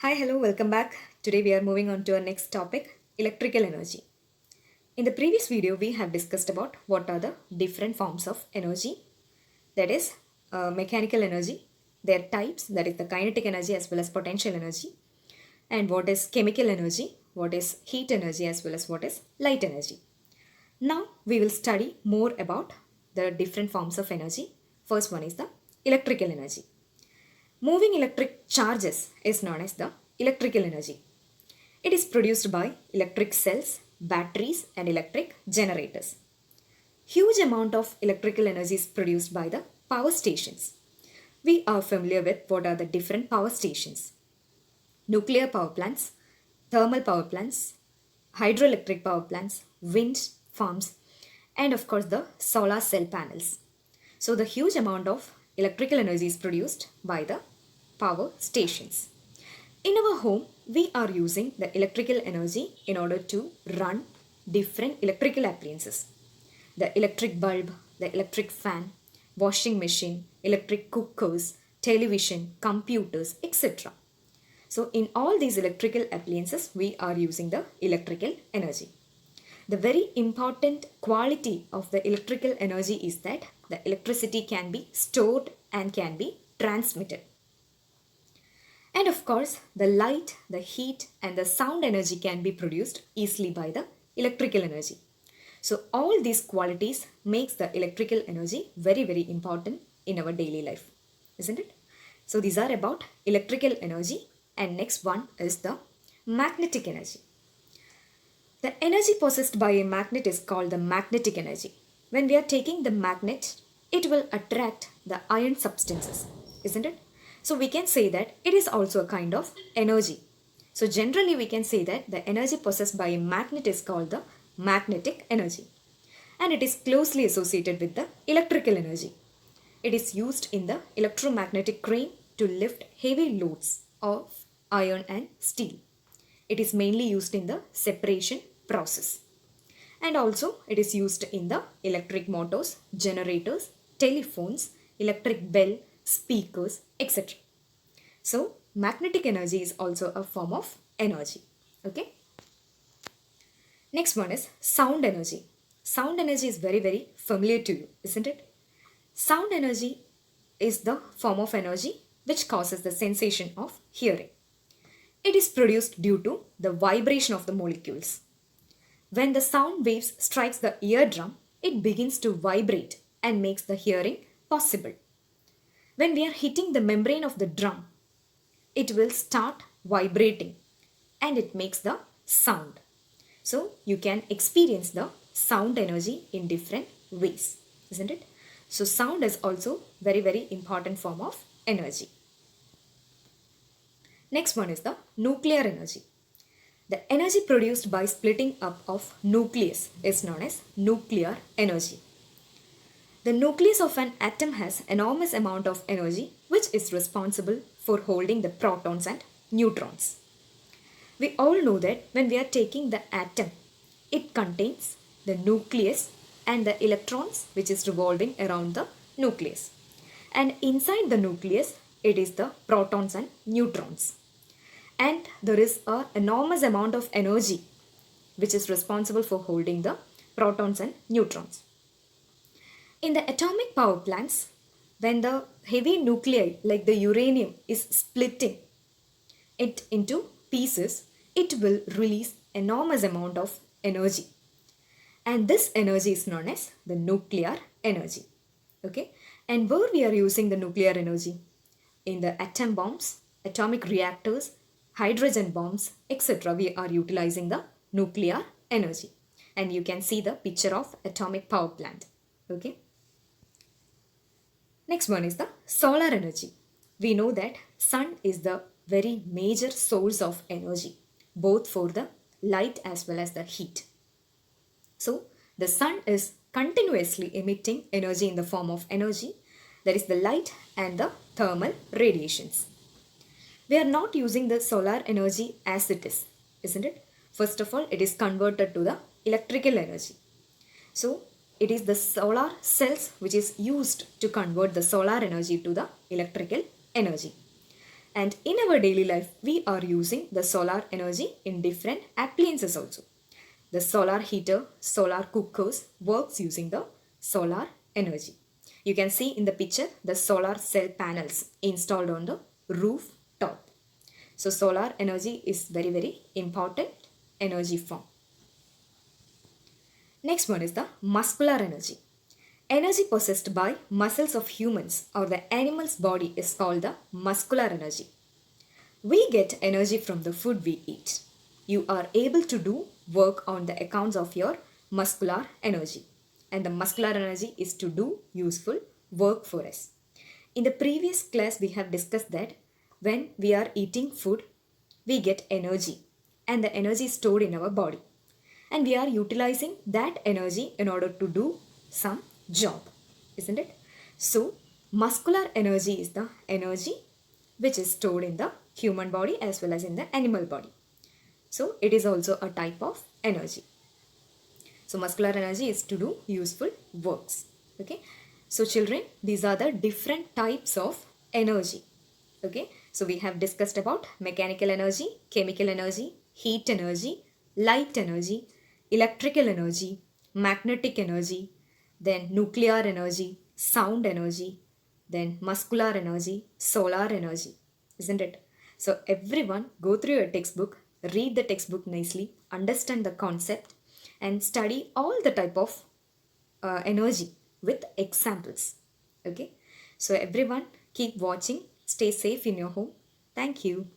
Hi, hello, welcome back. Today we are moving on to our next topic, electrical energy. In the previous video, we have discussed about what are the different forms of energy, that is mechanical energy, their types, that is the kinetic energy as well as potential energy, and what is chemical energy, what is heat energy as well as what is light energy. Now we will study more about the different forms of energy. First one is the electrical energy. Moving electric charges is known as the electrical energy. It is produced by electric cells, batteries and electric generators. Huge amount of electrical energy is produced by the power stations. We are familiar with what are the different power stations. Nuclear power plants, thermal power plants, hydroelectric power plants, wind farms, and of course the solar cell panels. So the huge amount of electrical energy is produced by the power stations. In our home, we are using the electrical energy in order to run different electrical appliances. The electric bulb, the electric fan, washing machine, electric cookers, television, computers, etc. So in all these electrical appliances, we are using the electrical energy. The very important quality of the electrical energy is that the electricity can be stored and can be transmitted. And of course, the light, the heat and the sound energy can be produced easily by the electrical energy. So all these qualities makes the electrical energy very important in our daily life, isn't it? So these are about electrical energy, and next one is the magnetic energy. The energy possessed by a magnet is called the magnetic energy. When we are taking the magnet, it will attract the iron substances, isn't it? So we can say that it is also a kind of energy. So generally we can say that the energy possessed by a magnet is called the magnetic energy. And it is closely associated with the electrical energy. It is used in the electromagnetic crane to lift heavy loads of iron and steel. It is mainly used in the separation process. And also it is used in the electric motors, generators, telephones, electric bell, speakers, etc. So magnetic energy is also a form of energy. Okay. Next one is sound energy. Sound energy is very familiar to you, isn't it? Sound energy is the form of energy which causes the sensation of hearing. It is produced due to the vibration of the molecules. When the sound waves strikes the eardrum, it begins to vibrate and makes the hearing possible. When we are hitting the membrane of the drum, it will start vibrating and it makes the sound. So you can experience the sound energy in different ways, isn't it? So sound is also very important form of energy. Next one is the nuclear energy. The energy produced by splitting up of nucleus is known as nuclear energy. The nucleus of an atom has enormous amount of energy which is responsible for holding the protons and neutrons. We all know that when we are taking the atom, it contains the nucleus and the electrons which is revolving around the nucleus. And inside the nucleus, it is the protons and neutrons. And there is an enormous amount of energy which is responsible for holding the protons and neutrons. In the atomic power plants, when the heavy nuclei like the uranium is splitting it into pieces, it will release enormous amount of energy. And this energy is known as the nuclear energy. Okay? And where we are using the nuclear energy? In the atom bombs, atomic reactors, hydrogen bombs, etc. We are utilizing the nuclear energy. And you can see the picture of atomic power plant. Okay? Next one is the solar energy. We know that sun is the very major source of energy, both for the light as well as the heat. So the sun is continuously emitting energy in the form of energy, that is the light and the thermal radiations. We are not using the solar energy as it is, isn't it? First of all, it is converted to the electrical energy. So it is the solar cells which is used to convert the solar energy to the electrical energy. And in our daily life, we are using the solar energy in different appliances also. The solar heater, solar cookers works using the solar energy. You can see in the picture the solar cell panels installed on the rooftop. So solar energy is very important energy form. Next one is the muscular energy. Energy possessed by muscles of humans or the animal's body is called the muscular energy. We get energy from the food we eat. You are able to do work on the accounts of your muscular energy. And the muscular energy is to do useful work for us. In the previous class, we have discussed that when we are eating food, we get energy. And the energy is stored in our body. And we are utilizing that energy in order to do some job, isn't it? So, muscular energy is the energy which is stored in the human body as well as in the animal body. So, it is also a type of energy. So, muscular energy is to do useful works. Okay. So, children, these are the different types of energy. Okay. So, we have discussed about mechanical energy, chemical energy, heat energy, light energy, electrical energy, magnetic energy, then nuclear energy, sound energy, then muscular energy, solar energy, isn't it? So everyone go through your textbook, read the textbook nicely, understand the concept and study all the type of energy with examples. Okay. So everyone keep watching, stay safe in your home. Thank you.